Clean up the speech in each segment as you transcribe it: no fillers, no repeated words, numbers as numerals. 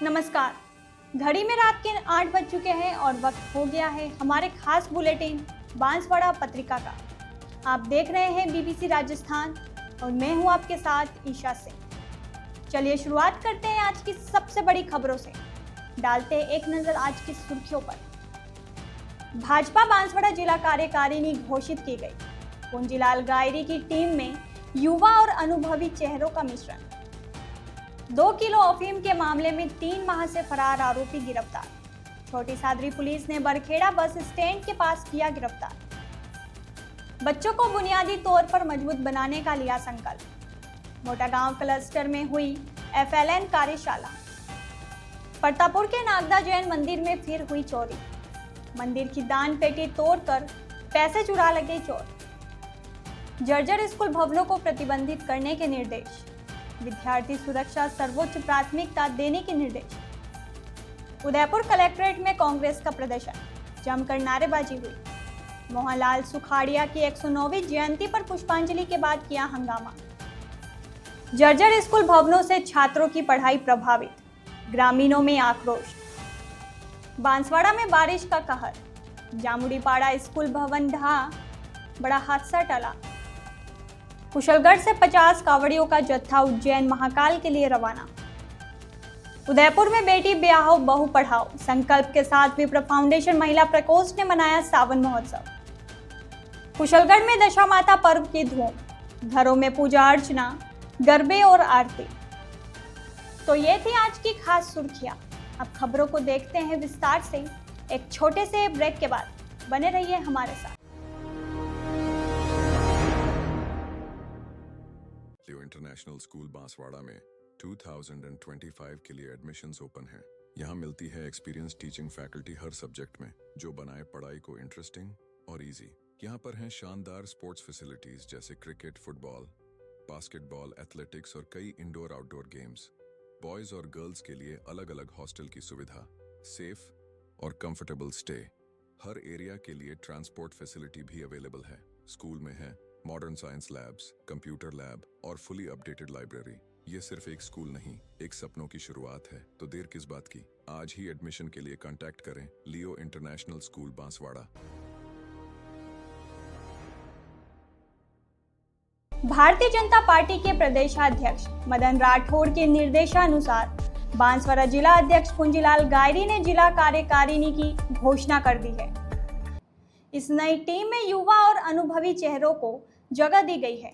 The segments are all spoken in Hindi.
नमस्कार। घड़ी में रात के 8 बज चुके हैं और वक्त हो गया है हमारे खास बुलेटिन बांसवाड़ा पत्रिका का। आप देख रहे हैं बीबीसी राजस्थान और मैं हूं आपके साथ ईशा सिंह। चलिए शुरुआत करते हैं आज की सबसे बड़ी खबरों से। डालते हैं एक नजर आज की सुर्खियों पर। भाजपा बांसवाड़ा जिला कार्यकारिणी घोषित की गई। कुंजीलाल गायरी की टीम में युवा और अनुभवी चेहरों का मिश्रण। 2 किलो अफीम के मामले में 3 माह से फरार आरोपी गिरफ्तार। छोटी सादरी पुलिस ने बरखेड़ा बस स्टैंड के पास किया गिरफ्तार। बच्चों को बुनियादी तौर पर मजबूत बनाने का लिया संकल्प। मोटागांव क्लस्टर में हुई एफएलएन कार्यशाला। परतापुर के नागदा जैन मंदिर में फिर हुई चोरी। मंदिर की दान पेटी तोड़कर पैसे चुरा लगे चोर। जर्जर स्कूल भवनों को प्रतिबंधित करने के निर्देश। विद्यार्थी सुरक्षा सर्वोच्च प्राथमिकता देने के निर्देश। उदयपुर कलेक्ट्रेट में कांग्रेस का प्रदर्शन, जमकर नारेबाजी हुई। मोहनलाल सुखाड़िया की 109वीं जयंती पर पुष्पांजलि के बाद किया हंगामा। जर्जर स्कूल भवनों से छात्रों की पढ़ाई प्रभावित, ग्रामीणों में आक्रोश। बांसवाड़ा में बारिश का कहर, जामुड़ीपाड़ा स्कूल भवन ढहा, बड़ा हादसा टला। कुशलगढ़ से 50 कावड़ियों का जत्था उज्जैन महाकाल के लिए रवाना। उदयपुर में बेटी ब्याहो बहू पढ़ाओ संकल्प के साथ विप्र फाउंडेशन महिला प्रकोष्ठ ने मनाया सावन महोत्सव। कुशलगढ़ में दशा माता पर्व की धूम, घरों में पूजा अर्चना, गरबे और आरती। तो ये थी आज की खास सुर्खियां। अब खबरों को देखते हैं विस्तार से एक छोटे से ब्रेक के बाद। बने रहिए हमारे साथ। लियो इंटरनेशनल स्कूल बांसवाड़ा में 2025 के लिए एडमिशन्स ओपन हैं। यहाँ मिलती है एक्सपीरियंस टीचिंग फैकल्टी हर सब्जेक्ट में, जो बनाए पढ़ाई को इंटरेस्टिंग और इजी। यहाँ पर हैं शानदार स्पोर्ट्स फैसिलिटीज जैसे क्रिकेट, फुटबॉल, बास्केटबॉल, एथलेटिक्स और कई इंडोर आउटडोर गेम्स। बॉयज और गर्ल्स के लिए अलग अलग हॉस्टल की सुविधा, सेफ और कंफर्टेबल स्टे। हर एरिया के लिए ट्रांसपोर्ट फैसिलिटी भी अवेलेबल है। स्कूल में है modern science labs, computer lab और फुली अपडेटेड लाइब्रेरी। ये सिर्फ एक स्कूल नहीं, एक सपनों की शुरुआत है। तो देर किस बात की, आज ही एडमिशन के लिए कांटेक्ट करें लियो international school Banswara. Bharatiya Janata party के प्रदेशाध्यक्ष मदन राठौड़ के निर्देशानुसार बांसवाड़ा जिला अध्यक्ष कुंजीलाल गायरी ने जिला कार्यकारिणी की घोषणा कर दी है। इस नई टीम में युवा और अनुभवी चेहरों को जगह दी गई है।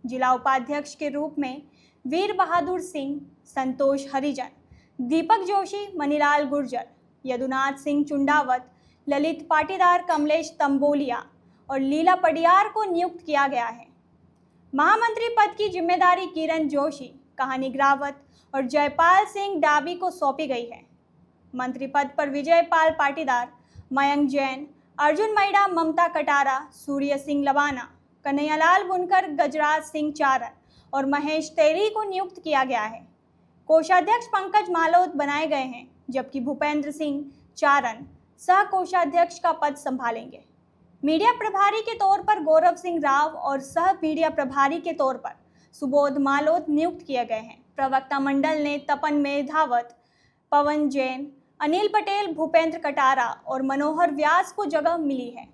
जिला उपाध्यक्ष के रूप में वीर बहादुर सिंह, संतोष हरिजन, दीपक जोशी, मनीलाल गुर्जर, यदुनाथ सिंह चुंडावत, ललित पाटीदार, कमलेश तंबोलिया और लीला पडियार को नियुक्त किया गया है। महामंत्री पद की जिम्मेदारी किरण जोशी, कहानी ग्रावत और जयपाल सिंह डाबी को सौंपी गई है। मंत्री पद पर विजयपाल पाटीदार, मयंक जैन, अर्जुन मैडा, ममता कटारा, सूर्य सिंह लवाना, कन्हैयालाल बुनकर, गजराज सिंह चारण और महेश तेरी को नियुक्त किया गया है। कोषाध्यक्ष पंकज मालोद बनाए गए हैं, जबकि भूपेंद्र सिंह चारण सह कोषाध्यक्ष का पद संभालेंगे। मीडिया प्रभारी के तौर पर गौरव सिंह राव और सह मीडिया प्रभारी के तौर पर सुबोध मालोद नियुक्त किए गए हैं। प्रवक्ता मंडल ने तपन मेधावत, पवन जैन, अनिल पटेल, भूपेंद्र कटारा और मनोहर व्यास को जगह मिली है।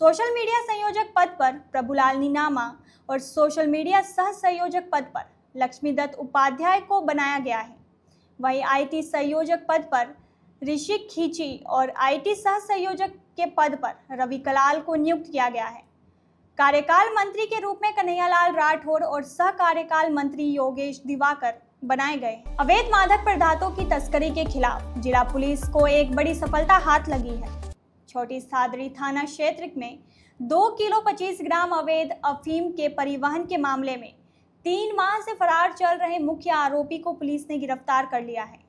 सोशल मीडिया संयोजक पद पर प्रभुलाल नीनामा और सोशल मीडिया सह संयोजक पद पर लक्ष्मीदत्त उपाध्याय को बनाया गया है। वहीं आईटी संयोजक पद पर ऋषिक खींची और आईटी सह संयोजक के पद पर रवि कलाल को नियुक्त किया गया है। कार्यकाल मंत्री के रूप में कन्हैयालाल राठौड़ और सह कार्यकाल मंत्री योगेश दिवाकर बनाए गए। अवैध मादक पदार्थों की तस्करी के खिलाफ जिला पुलिस को एक बड़ी सफलता हाथ लगी है। छोटी सादरी थाना क्षेत्र में 2 किलो 25 ग्राम अवैध अफीम के परिवहन के मामले में 3 माह से फरार चल रहे मुख्य आरोपी को पुलिस ने गिरफ्तार कर लिया है।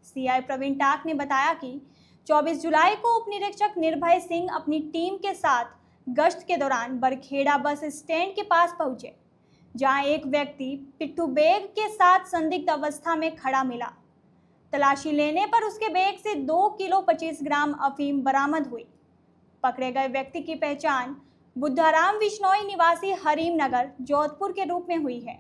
सीआई प्रवीण टाक ने बताया कि 24 जुलाई को उप निरीक्षक निर्भय सिंह अपनी टीम के साथ गश्त के दौरान बरखेड़ा बस स्टैंड के पास पहुंचे, जहां एक व्यक्ति पिट्ठू बैग के साथ संदिग्ध अवस्था में खड़ा मिला। तलाशी लेने पर उसके बैग से 2 किलो 25 ग्राम अफीम बरामद हुई। पकड़े गए व्यक्ति की पहचान बुद्धाराम विश्नोई निवासी हरीम नगर, जोधपुर के रूप में हुई है।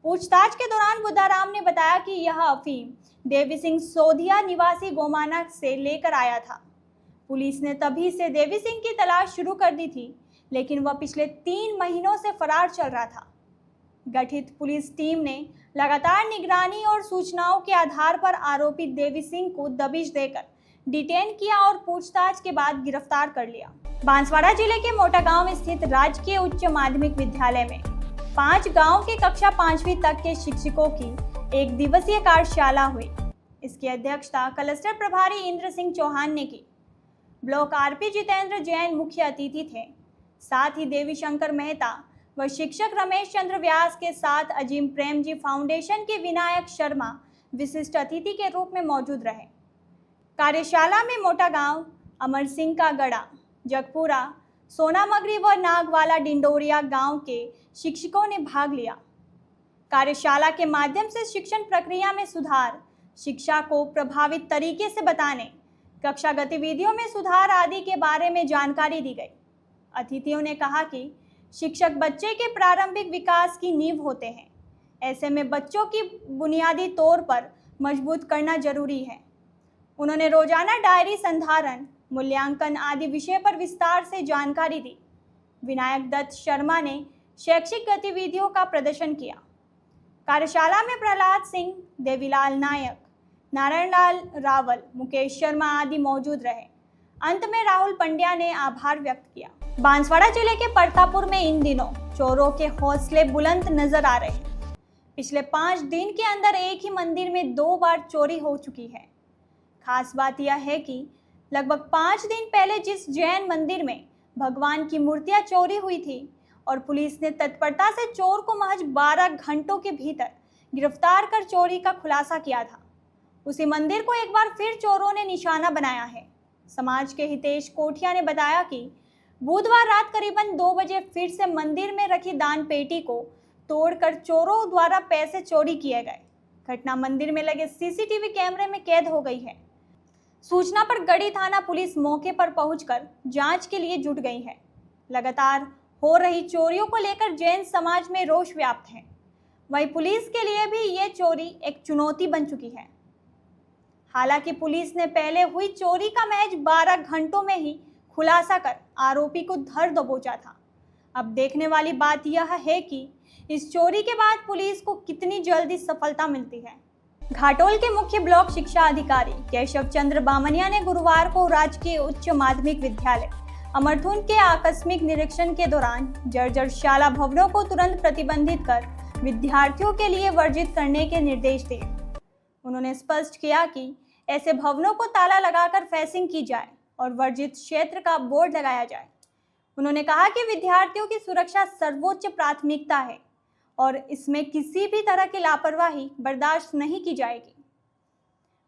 पूछताछ के दौरान बुद्धाराम ने बताया कि यह अफीम देवी सिंह सोधिया निवासी गोमाना से लेकर आया था। पुलिस ने तभी से देवी सिंह की तलाश शुरू कर दी थी, लेकिन वह पिछले 3 महीनों से फरार चल रहा था। गठित पुलिस टीम ने लगातार निगरानी और सूचनाओं के आधार पर आरोपी देवी सिंह को दबिश देकर डिटेन किया और पूछताछ के बाद गिरफ्तार कर लिया। बांसवाड़ा जिले के मोटा गांव स्थित राजकीय उच्च माध्यमिक विद्यालय में 5 गांव के कक्षा 5वीं तक के शिक्षकों की 1 दिवसीय कार्यशाला हुई। इसकी अध्यक्षता क्लस्टर प्रभारी इंद्र सिंह चौहान ने की। ब्लॉक आरपी जितेंद्र जैन मुख्य अतिथि थे। साथ ही देवी शंकर मेहता व शिक्षक रमेश चंद्र व्यास के साथ अजीम प्रेम जी फाउंडेशन के विनायक शर्मा विशिष्ट अतिथि के रूप में मौजूद रहे। कार्यशाला में मोटा गांव, अमर सिंह का गड़ा, जगपुरा, सोनामगरी व नागवाला डिंडोरिया गांव के शिक्षकों ने भाग लिया। कार्यशाला के माध्यम से शिक्षण प्रक्रिया में सुधार, शिक्षा को प्रभावित तरीके से बताने, कक्षा गतिविधियों में सुधार आदि के बारे में जानकारी दी गई। अतिथियों ने कहा कि शिक्षक बच्चे के प्रारंभिक विकास की नींव होते हैं। ऐसे में बच्चों की बुनियादी तौर पर मजबूत करना जरूरी है। उन्होंने रोजाना डायरी संधारण, मूल्यांकन आदि विषय पर विस्तार से जानकारी दी। विनायक दत्त शर्मा ने शैक्षिक गतिविधियों का प्रदर्शन किया। कार्यशाला में प्रहलाद सिंह, देवीलाल नायक, नारायण लाल रावल, मुकेश शर्मा आदि मौजूद रहे। अंत में राहुल पंड्या ने आभार व्यक्त किया। बांसवाड़ा जिले के परतापुर में इन दिनों चोरों के हौसले बुलंद नजर आ रहे हैं। पिछले 5 दिन के अंदर एक ही मंदिर में 2 बार चोरी हो चुकी है। खास बात यह है कि लगभग 5 दिन पहले जिस जैन मंदिर में भगवान की मूर्तियां चोरी हुई थी और पुलिस ने तत्परता से चोर को महज 12 घंटों के भीतर गिरफ्तार कर चोरी का खुलासा किया था, उसी मंदिर को एक बार फिर चोरों ने निशाना बनाया है। समाज के हितेश कोठिया ने बताया कि बुधवार रात करीबन 2 बजे फिर से मंदिर में रखी दान पेटी को तोड़कर चोरों द्वारा पैसे चोरी किए गए। घटना मंदिर में लगे सीसीटीवी कैमरे में कैद हो गई है। सूचना पर गढ़ी थाना पुलिस मौके पर पहुंचकर जांच के लिए जुट गई है। लगातार हो रही चोरियों को लेकर जैन समाज में रोष व्याप्त है। वहीं पुलिस के लिए भी ये चोरी एक चुनौती बन चुकी है। हालांकि पुलिस ने पहले हुई चोरी का महज 12 घंटों में ही खुलासा कर आरोपी को धर दबोचा था। अब देखने वाली बात यह है कि इस चोरी के बाद पुलिस को कितनी जल्दी सफलता मिलती है। घाटोल के मुख्य ब्लॉक शिक्षा अधिकारी केशव चंद्र बामनिया ने गुरुवार को राजकीय उच्च माध्यमिक विद्यालय अमरथुन के आकस्मिक निरीक्षण के दौरान जर्जर शाला भवनों को तुरंत प्रतिबंधित कर विद्यार्थियों के लिए वर्जित करने के निर्देश दिए। उन्होंने स्पष्ट किया कि ऐसे भवनों को ताला लगाकर फेंसिंग की जाए और वर्जित क्षेत्र का बोर्ड लगाया जाए। उन्होंने कहा कि विद्यार्थियों की सुरक्षा सर्वोच्च प्राथमिकता है और इसमें किसी भी तरह की लापरवाही बर्दाश्त नहीं की जाएगी।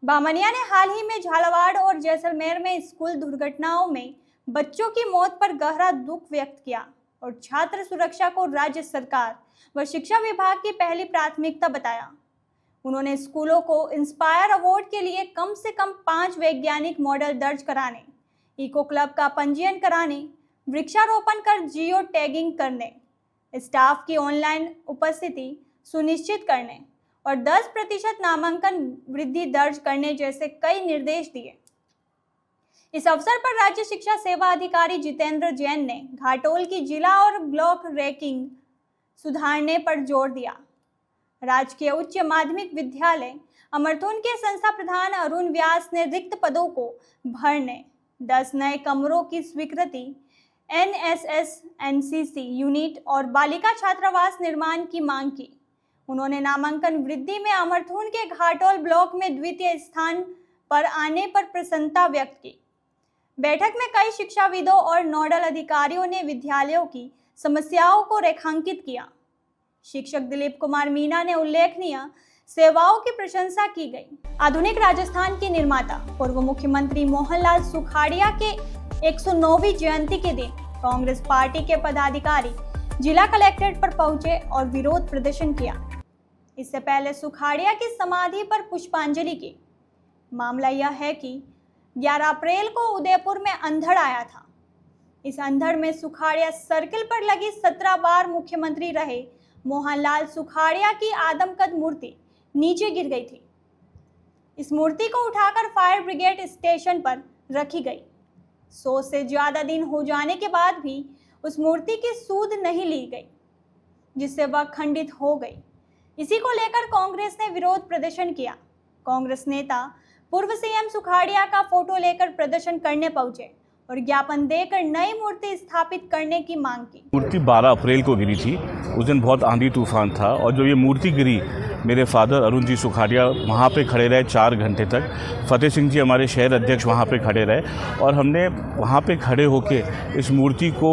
बामनिया ने हाल ही में झालावाड़ और जैसलमेर में स्कूल दुर्घटनाओं में बच्चों की मौत पर गहरा दुख व्यक्त किया और छात्र सुरक्षा को राज्य सरकार व शिक्षा विभाग की पहली प्राथमिकता बताया। उन्होंने स्कूलों को इंस्पायर अवार्ड के लिए कम से कम 5 वैज्ञानिक मॉडल दर्ज कराने, इको क्लब का पंजीयन कराने, वृक्षारोपण कर जियो टैगिंग करने, स्टाफ की ऑनलाइन उपस्थिति सुनिश्चित करने और 10% नामांकन वृद्धि दर्ज करने जैसे कई निर्देश दिए। इस अवसर पर राज्य शिक्षा सेवा अधिकारी जितेंद्र जैन ने घाटोल की जिला और ब्लॉक रैंकिंग सुधारने पर जोर दिया। राजकीय उच्च माध्यमिक विद्यालय अमरथुन के संस्था प्रधान अरुण व्यास ने रिक्त पदों को भरने, 10 नए कमरों की स्वीकृति, NSS, NCC यूनिट और बालिका छात्रावास निर्माण की मांग की। उन्होंने नामांकन वृद्धि में अमरथुन के घाटोल ब्लॉक में द्वितीय स्थान पर आने पर प्रसन्नता व्यक्त की। बैठक में कई शिक्षाविदों और नोडल अधिकारियों ने विद्यालयों की समस्याओं को रेखांकित किया। शिक्षक दिलीप कुमार मीना ने उल्लेखनीय सेवाओं की प्रशंसा की गई। आधुनिक राजस्थान के निर्माता पूर्व मुख्यमंत्री मोहनलाल सुखाड़िया के 109वीं जयंती के दिन कांग्रेस पार्टी के पदाधिकारी जिला कलेक्ट्रेट पर पहुंचे और विरोध प्रदर्शन किया। इससे पहले सुखाड़िया की समाधि पर पुष्पांजलि की। मामला यह है कि 11 अप्रैल को उदयपुर में अंधड़ आया था। इस अंधड़ में सुखाड़िया सर्किल पर लगी 17 बार मुख्यमंत्री रहे मोहनलाल सुखाड़िया की आदमकद मूर्ति नीचे गिर गई थी। इस मूर्ति को उठाकर फायर ब्रिगेड स्टेशन पर रखी गई। 100 से ज़्यादा दिन हो जाने के बाद भी उस मूर्ति की सूध नहीं ली गई, जिससे वह खंडित हो गई। इसी को लेकर कांग्रेस ने विरोध प्रदर्शन किया। कांग्रेस नेता पूर्व सीएम सुखाड़िया का फोटो लेकर प्रदर्शन करने पहुंचे और ज्ञापन देकर नई मूर्ति स्थापित करने की मांग की। मूर्ति 12 अप्रैल को गिरी थी। उस दिन बहुत आंधी तूफान था और जो ये मूर्ति गिरी, मेरे फादर अरुण जी सुखाड़िया वहाँ पे खड़े रहे 4 घंटे तक। फतेह सिंह जी हमारे शहर अध्यक्ष वहाँ पे खड़े रहे और हमने वहाँ पे खड़े होके इस मूर्ति को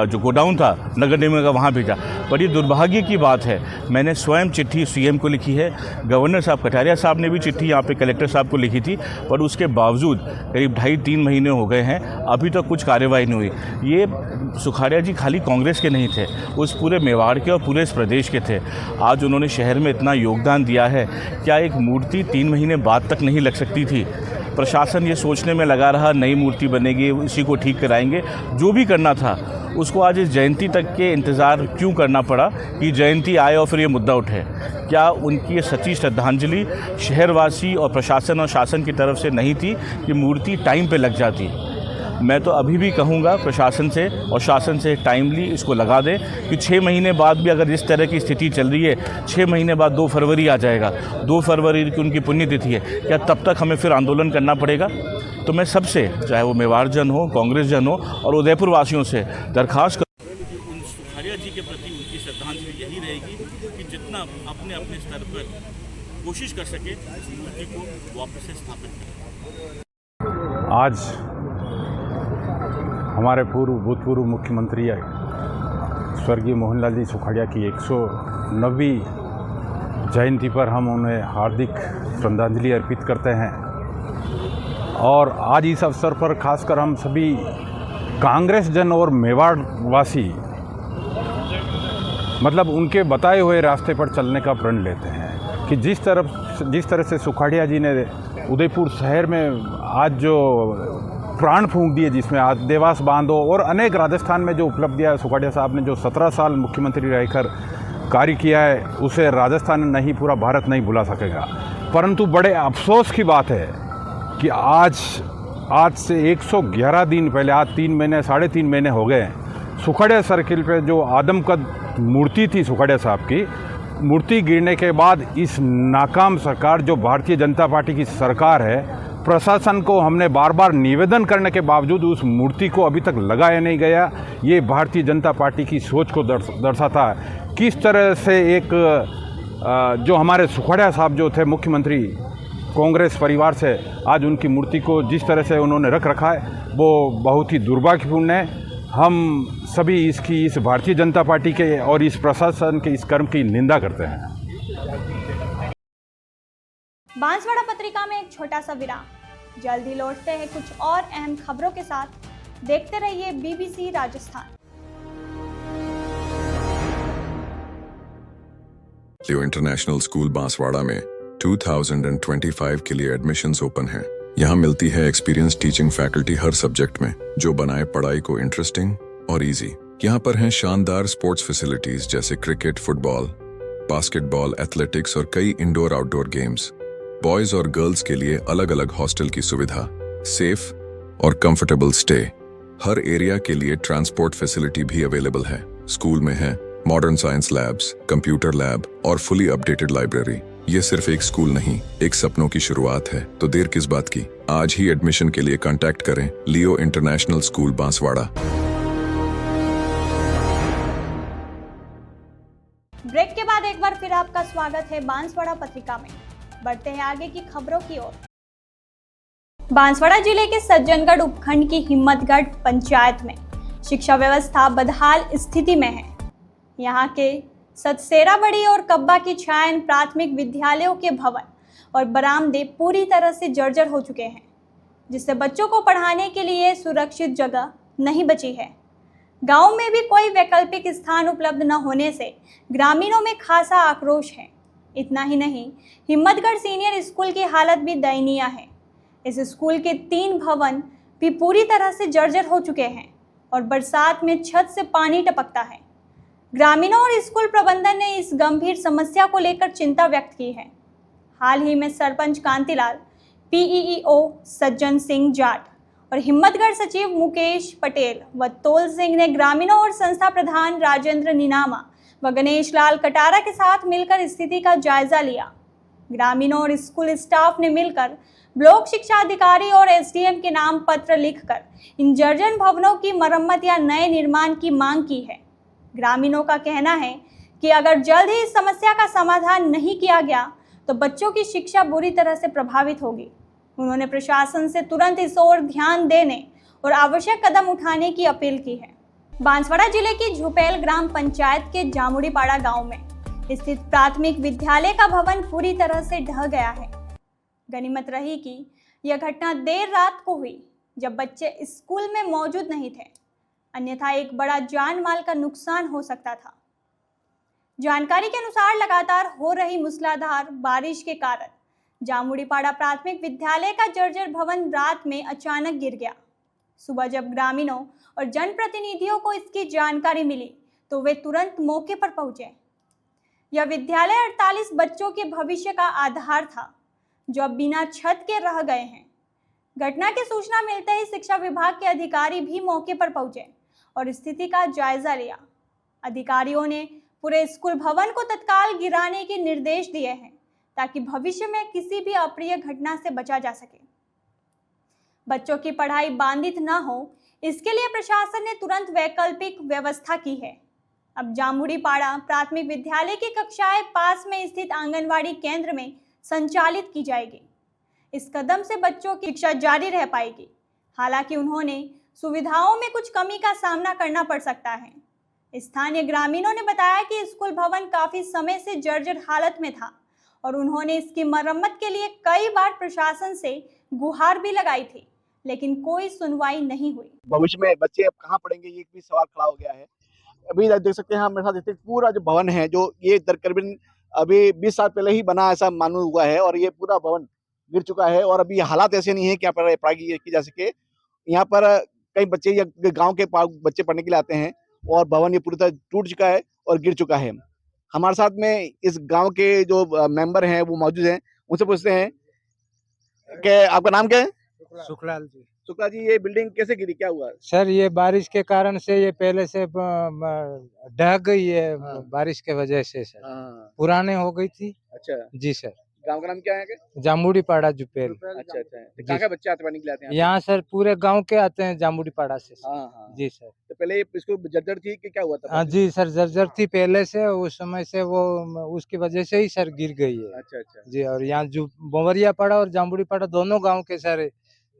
जो गोडाउन था नगर निगम का वहाँ भेजा। पर ये दुर्भाग्य की बात है, मैंने स्वयं चिट्ठी सीएम को लिखी है, गवर्नर साहब कटारिया साहब ने भी चिट्ठी यहाँ पे कलेक्टर साहब को लिखी थी, पर उसके बावजूद करीब 2.5-3 महीने हो गए हैं, अभी तक कुछ कार्यवाही नहीं हुई। ये सुखाड़िया जी खाली कांग्रेस के नहीं थे, उस पूरे मेवाड़ के और पूरे इस प्रदेश के थे। आज उन्होंने शहर में इतना योगदान दिया है, क्या एक मूर्ति 3 महीने बाद तक नहीं लग सकती थी? प्रशासन ये सोचने में लगा रहा नई मूर्ति बनेगी, इसी को ठीक कराएंगे। जो भी करना था उसको आज इस जयंती तक के इंतज़ार क्यों करना पड़ा कि जयंती आए और फिर ये मुद्दा उठे? क्या उनकी ये सच्ची श्रद्धांजलि शहरवासी और प्रशासन और शासन की तरफ से नहीं थी कि मूर्ति टाइम पे लग जाती? मैं तो अभी भी कहूँगा प्रशासन से और शासन से टाइमली इसको लगा दें कि 6 महीने बाद भी अगर इस तरह की स्थिति चल रही है, 6 महीने बाद 2 फरवरी आ जाएगा, 2 फरवरी की उनकी पुण्यतिथि है, क्या तब तक हमें फिर आंदोलन करना पड़ेगा? तो मैं सबसे, चाहे वो मेवाड़ जन हो, कांग्रेस जन हो और उदयपुर वासियों से दरख्वास्त उन सुखाड़िया जी के प्रति उनकी श्रद्धांजलि यही रहेगी कि जितना अपने अपने स्तर पर कोशिश कर सके इस मूर्ति को वापस से स्थापित करें। आज हमारे भूतपूर्व मुख्यमंत्री स्वर्गीय मोहनलाल जी सुखाड़िया की 109वीं जयंती पर हम उन्हें हार्दिक श्रद्धांजलि अर्पित करते हैं। और आज इस अवसर पर खासकर हम सभी कांग्रेस जन और मेवाड़ वासी मतलब उनके बताए हुए रास्ते पर चलने का प्रण लेते हैं कि जिस तरह से सुखाड़िया जी ने उदयपुर शहर में आज जो प्राण फूंक दिए, जिसमें आज देवास बांध और अनेक राजस्थान में जो उपलब्धियां सुखाड़िया साहब ने जो 17 साल मुख्यमंत्री रहकर कार्य किया है, उसे राजस्थान नहीं पूरा भारत नहीं भुला सकेगा। परंतु बड़े अफसोस की बात है कि आज से 111 दिन पहले, आज 3 महीने 3.5 महीने हो गए, सुखाड़िया सर्किल पे जो आदमकद मूर्ति थी सुखाड़िया साहब की, मूर्ति गिरने के बाद इस नाकाम सरकार जो भारतीय जनता पार्टी की सरकार है, प्रशासन को हमने बार बार निवेदन करने के बावजूद उस मूर्ति को अभी तक लगाया नहीं गया। ये भारतीय जनता पार्टी की सोच को दर्शाता है। किस तरह से एक जो हमारे सुखाड़िया साहब जो थे मुख्यमंत्री कांग्रेस परिवार से, आज उनकी मूर्ति को जिस तरह से उन्होंने रख रखा है वो बहुत ही दुर्भाग्यपूर्ण है। हम सभी इस भारतीय जनता पार्टी के और इस प्रशासन के इस कर्म की निंदा करते हैं। बांसवाड़ा पत्रिका में एक छोटा सा विराम। जल्द ही लौटते हैं कुछ और अहम खबरों के साथ। देखते रहिए BBC राजस्थान। लियो इंटरनेशनल स्कूल बांसवाड़ा में 2025 के लिए एडमिशन्स ओपन हैं। यहाँ मिलती है एक्सपीरियंस टीचिंग फैकल्टी हर सब्जेक्ट में, जो बनाए पढ़ाई को इंटरेस्टिंग और इजी। यहाँ पर हैं शानदार स्पोर्ट्स फैसिलिटीज जैसे क्रिकेट, फुटबॉल, बास्केटबॉल, एथलेटिक्स और कई इंडोर आउटडोर गेम्स। बॉयज और गर्ल्स के लिए अलग अलग हॉस्टल की सुविधा, सेफ और कंफर्टेबल स्टे। हर एरिया के लिए ट्रांसपोर्ट फैसिलिटी भी अवेलेबल है। स्कूल में है modern science labs, computer lab और फुली अपडेटेड लाइब्रेरी। ये सिर्फ एक स्कूल नहीं, एक सपनों की शुरुआत है। तो देर किस बात की, आज ही एडमिशन के लिए कांटेक्ट करें लियो इंटरनेशनल स्कूल बांसवाड़ा। ब्रेक के बाद एक बार फिर आपका स्वागत है बांसवाड़ा पत्रिका में। बढ़ते हैं आगे की खबरों की ओर। बांसवाड़ा जिले के सज्जनगढ़ उपखंड की हिम्मतगढ़ पंचायत में शिक्षा व्यवस्था बदहाल स्थिति में है। यहाँ के सतसेराबड़ी और कब्बा की छायन प्राथमिक विद्यालयों के भवन और बरामदे पूरी तरह से जर्जर हो चुके हैं, जिससे बच्चों को पढ़ाने के लिए सुरक्षित जगह नहीं बची है। गांव में भी कोई वैकल्पिक स्थान उपलब्ध न होने से ग्रामीणों में खासा आक्रोश है। इतना ही नहीं, हिम्मतगढ़ सीनियर स्कूल की हालत भी दयनीय है। इस स्कूल के 3 भवन भी पूरी तरह से जर्जर हो चुके हैं और बरसात में छत से पानी टपकता है। ग्रामीणों और स्कूल प्रबंधन ने इस गंभीर समस्या को लेकर चिंता व्यक्त की है। हाल ही में सरपंच कांतिलाल, पीईओ सज्जन सिंह जाट और हिम्मतगढ़ सचिव मुकेश पटेल व तोल सिंह ने ग्रामीणों और संस्था प्रधान राजेंद्र नीनामा व गणेश लाल कटारा के साथ मिलकर स्थिति का जायजा लिया। ग्रामीणों और स्कूल स्टाफ ने मिलकर ब्लॉक शिक्षा अधिकारी और एसडीएम के नाम पत्र लिखकर इन जर्जर भवनों की मरम्मत या नए निर्माण की मांग की है। ग्रामीणों का कहना है कि अगर जल्द ही इस समस्या का समाधान नहीं किया गया तो बच्चों की शिक्षा बुरी तरह से प्रभावित होगी। उन्होंने प्रशासन से तुरंत इस ओर ध्यान देने और आवश्यक कदम उठाने की अपील की है। बांसवाड़ा जिले की झुपेल ग्राम पंचायत के जामुड़ीपाड़ा गांव में स्थित प्राथमिक विद्यालय का भवन पूरी तरह से ढह गया है। गनीमत रही कि यह घटना देर रात को हुई जब बच्चे स्कूल में मौजूद नहीं थे, अन्यथा एक बड़ा जान माल का नुकसान हो सकता था। जानकारी के अनुसार लगातार हो रही मूसलाधार बारिश के कारण जामुड़ीपाड़ा प्राथमिक विद्यालय का जर्जर भवन रात में अचानक गिर गया। सुबह जब ग्रामीणों और जनप्रतिनिधियों को इसकी जानकारी मिली तो वे तुरंत मौके पर पहुंचे। यह विद्यालय 48 बच्चों के भविष्य का आधार था जो अब बिना छत के रह गए हैं। घटना की सूचना मिलते ही शिक्षा विभाग के अधिकारी भी मौके पर पहुंचे और स्थिति का जायजा लिया। अधिकारियों ने पूरे स्कूल भवन को तत्काल गिराने के निर्देश दिए हैं ताकि भविष्य में किसी भी अप्रिय घटना से बचा जा सके। बच्चों की पढ़ाई बाधित न हो, इसके लिए प्रशासन ने तुरंत वैकल्पिक व्यवस्था की है। अब जामुड़ीपाड़ा प्राथमिक विद्यालय की कक्षाएं पास में स्थित आंगनवाड़ी केंद्र में संचालित की जाएगी। इस कदम से बच्चों की शिक्षा जारी रह पाएगी। हालांकि उन्होंने सुविधाओं में कुछ कमी का सामना करना पड़ सकता है। स्थानीय ग्रामीणों ने बताया कि स्कूल भवन काफी समय से जर्जर हालत में था और उन्होंने इसकी मरम्मत के लिए कई बार प्रशासन से गुहार भी लगाई थी, लेकिन कोई सुनवाई नहीं हुई। भविष्य में बच्चे अब कहाँ पढ़ेंगे, ये भी सवाल खड़ा हो गया है। अभी देख सकते हैं हम मेरे साथ पूरा जो भवन है, जो ये तकरीबन अभी 20 साल पहले ही बना ऐसा मालूम हुआ है और ये पूरा भवन गिर चुका है और अभी हालात ऐसे नहीं है कि यहाँ पर पढ़ाई की जा सके। यहाँ पर कई बच्चे या गांव के बच्चे पढ़ने के लिए आते हैं और भवन ये पूरी तरह टूट चुका है और गिर चुका है। हमारे साथ में इस गांव के जो मेंबर हैं वो मौजूद हैं, उनसे पूछते हैं कि आपका नाम क्या है? सुखलाल जी। शुक्ला जी, ये बिल्डिंग कैसे गिरी, क्या हुआ? सर ये बारिश के कारण से ये पहले से ढह गई है। हाँ। बारिश के वजह से सर हाँ, पुराने हो गई थी। अच्छा। जी सर। गांव का नाम क्या है? जामुड़ीपाड़ा जुपेल। अच्छा अच्छा। तो कहाँ के बच्चे आते पढ़ने के लिए आते हैं यहाँ सर पूरे गांव के आते हैं जामुड़ीपाड़ा से सर। हाँ हाँ। जी सर। तो पहले इसको जर्जर थी कि क्या हुआ था? हाँ जी सर, जर्जर थी पहले से, उस समय से वो उसकी वजह से ही सर गिर गई है। अच्छा अच्छा। जी, और यहाँ जो बोवरियापाड़ा और जामुड़ीपाड़ा दोनों गांव के सर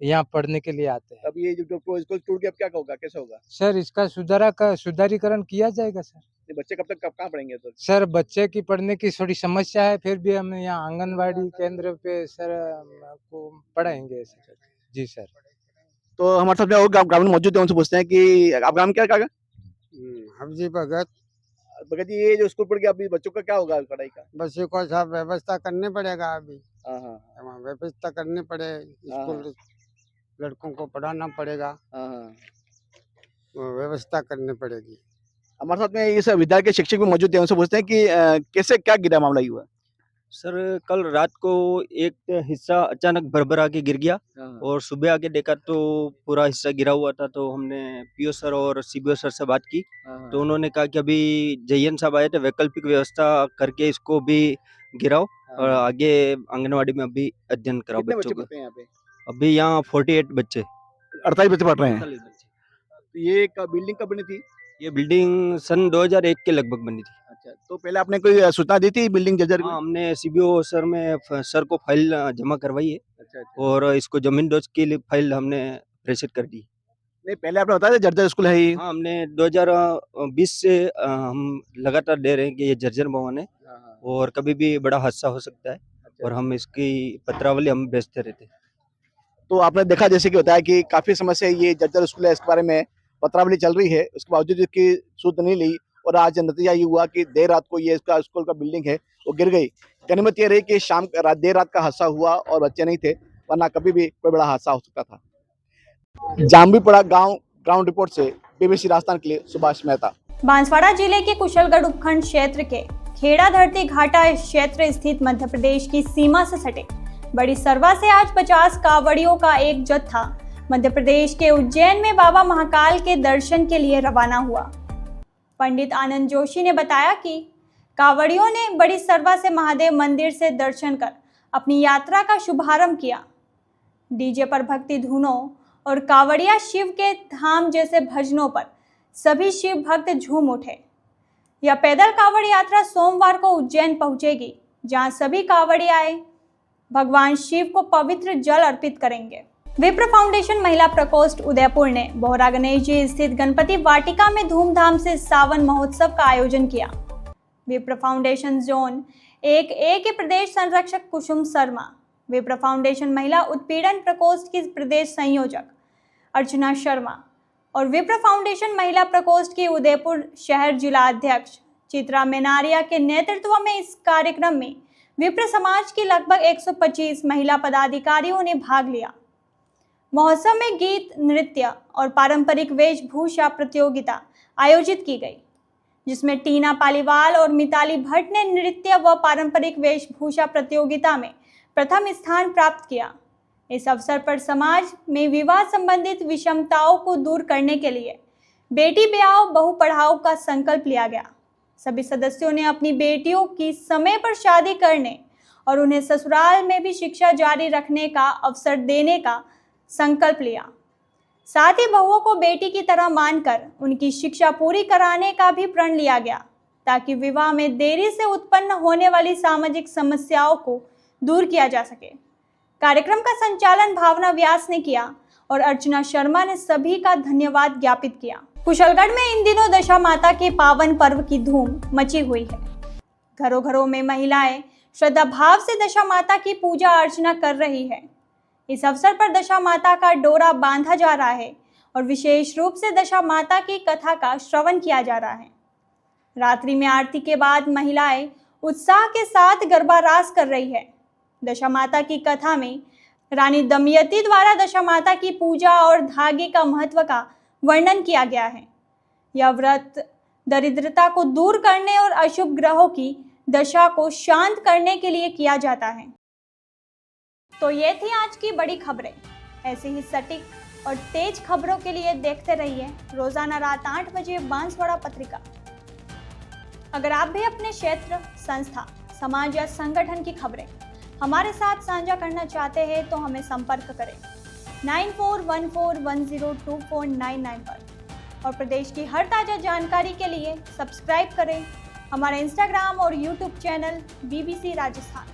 यहाँ पढ़ने के लिए आते हैं। अब ये जो स्कूल टूट गया, अब क्या होगा, कैसे होगा? सर इसका सुधारीकरण किया जाएगा सर। ये बच्चे कब कहाँ पढ़ेंगे? तो सर बच्चे की पढ़ने की थोड़ी समस्या है, फिर भी हम यहाँ आंगनवाड़ी केंद्र पे सर को पढ़ाएंगे सर। जी सर। तो हमारे साथ में और ग्रामीण मौजूद है, उनसे पूछते हैं कि आप नाम क्या काका? हरजी भगत। भगत जी, ये जो स्कूल पड़ गया अभी बच्चों का क्या होगा पढ़ाई का? बच्चे को सब व्यवस्था करनी पड़ेगा अभी। हाँ हाँ व्यवस्था करनी पड़े, स्कूल लड़कों को पढ़ाना पड़ेगा, हाँ हाँ। व्यवस्था करनी पड़ेगी। हमारे साथ में इस विद्यालय के शिक्षक भी मौजूद है, उनसे पूछते हैं कि कैसे क्या गिरा, मामला ये हुआ? सर कल रात को एक हिस्सा अचानक भरभरा के गिर गया और सुबह आके देखा तो पूरा हिस्सा गिरा हुआ था। तो हमने पीओ सर और सीबीओ सर से बात की तो उन्होंने कहा कि अभी जयन साहब आए थे, वैकल्पिक व्यवस्था करके इसको भी गिराओ और आगे आंगनवाड़ी में अभी अध्ययन कराओ कितने बच्चों बच्चे को। पढ़ते हैं यहाँ पे? अभी यहाँ 48 बच्चे 48 बच्चे पढ़ रहे हैं। 48 बच्चे। तो ये बिल्डिंग कब बनी थी? ये बिल्डिंग सन 2001 के लगभग बनी थी। अच्छा, तो पहले आपने कोई सूचना दी थी बिल्डिंग जर्जर की? हाँ, हमने सीबीओ सर में सर को फाइल जमा करवाई है। अच्छा अच्छा। और इसको जमीन दोज के लिए फाइल हमने प्रेषित कर दी। नहीं, पहले आपने बताया था जर्जर स्कूल है ये? हाँ, हमने 2020 से हम लगातार दे रहे हैं कि ये जर्जर भवन है और कभी भी बड़ा हादसा हो सकता है और हम इसकी पत्रावली हम भेजते रहते हैं। तो आपने देखा जैसे कि होता है कि काफी समय से ये जर्जर स्कूल है, इसके बारे में पत्रावली चल रही है, उसके बावजूद इसकी सूद नहीं ली और आज नतीजा ये हुआ कि देर रात को ये इसका स्कूल का बिल्डिंग है वो गिर गई। गनीमत ये रही कि देर रात का हादसा हुआ और बच्चे नहीं थे, वरना कभी भी कोई बड़ा हादसा हो सकता था। जामुड़ीपाड़ा गांव ग्राउंड रिपोर्ट से BBC राजस्थान के लिए सुभाष मेहता। बांसवाड़ा जिले के कुशलगढ़ उपखंड क्षेत्र के खेड़ा धरती घाटा क्षेत्र स्थित मध्य प्रदेश की सीमा से सटे बड़ी सरवा से आज 50 कांवड़ियों का एक जत्था मध्य प्रदेश के उज्जैन में बाबा महाकाल के दर्शन के लिए रवाना हुआ। पंडित आनंद जोशी ने बताया कि कांवड़ियों ने बड़ी सरवा से महादेव मंदिर से दर्शन कर अपनी यात्रा का शुभारंभ किया। डीजे पर भक्ति धुनों और कांवड़िया शिव के धाम जैसे भजनों पर सभी शिव भक्त झूम उठे। यह पैदल कांवड़ यात्रा सोमवार को उज्जैन पहुंचेगी, जहां सभी कांवड़ियाएं भगवान शिव को पवित्र जल अर्पित करेंगे। विप्र फाउंडेशन महिला प्रकोष्ठ उदयपुर ने बोहरा गणेश जी स्थित गणपति वाटिका में धूमधाम से सावन महोत्सव का आयोजन किया। विप्र फाउंडेशन जोन 1A के प्रदेश संरक्षक कुसुम शर्मा, विप्र फाउंडेशन महिला उत्पीड़न प्रकोष्ठ की प्रदेश संयोजक अर्चना शर्मा और विप्र फाउंडेशन महिला प्रकोष्ठ की उदयपुर शहर जिला अध्यक्ष चित्रा मेनारिया के नेतृत्व में इस कार्यक्रम में विप्र समाज की लगभग 125 महिला पदाधिकारियों ने भाग लिया। महोत्सव में गीत, नृत्य और पारंपरिक वेशभूषा प्रतियोगिता आयोजित की गई, जिसमें टीना पालीवाल और मिताली भट्ट ने नृत्य व पारंपरिक वेशभूषा प्रतियोगिता में प्रथम स्थान प्राप्त किया। इस अवसर पर समाज में विवाह संबंधित विषमताओं को दूर करने के लिए बेटी ब्याह बहु पढ़ाओ का संकल्प लिया गया। सभी सदस्यों ने अपनी बेटियों की समय पर शादी करने और उन्हें ससुराल में भी शिक्षा जारी रखने का अवसर देने का संकल्प लिया। साथ ही बहुओं को बेटी की तरह मानकर उनकी शिक्षा पूरी कराने का भी प्रण लिया गया, ताकि विवाह में देरी से उत्पन्न होने वाली सामाजिक समस्याओं को दूर किया जा सके। कार्यक्रम का संचालन भावना व्यास ने किया और अर्चना शर्मा ने सभी का धन्यवाद ज्ञापित किया। कुशलगढ़ में इन दिनों दशा माता के पावन पर्व की धूम मची हुई है। घरों घरों में महिलाएं श्रद्धा भाव से दशा माता की पूजा अर्चना कर रही है। इस अवसर पर दशा माता का डोरा बांधा जा रहा है और विशेष रूप से दशा माता की कथा का श्रवण किया जा रहा है। रात्रि में आरती के बाद महिलाएं उत्साह के साथ गरबा रास कर रही है। दशा माता की कथा में रानी दमयंती द्वारा दशा माता की पूजा और धागे का महत्व का वर्णन किया गया है। यह व्रत दरिद्रता को दूर करने और अशुभ ग्रहों की दशा को शांत करने के लिए किया जाता है। तो ये थी आज की बड़ी खबरें। ऐसी ही सटीक और तेज खबरों के लिए देखते रहिए रोजाना रात 8 बजे बांसवाड़ा पत्रिका। अगर आप भी अपने क्षेत्र, संस्था, समाज या संगठन की खबरें हमारे साथ साझा करना चाहते हैं तो हमें संपर्क करें 9414102499 पर और प्रदेश की हर ताजा जानकारी के लिए सब्सक्राइब करें हमारे इंस्टाग्राम और यूट्यूब चैनल BBC राजस्थान।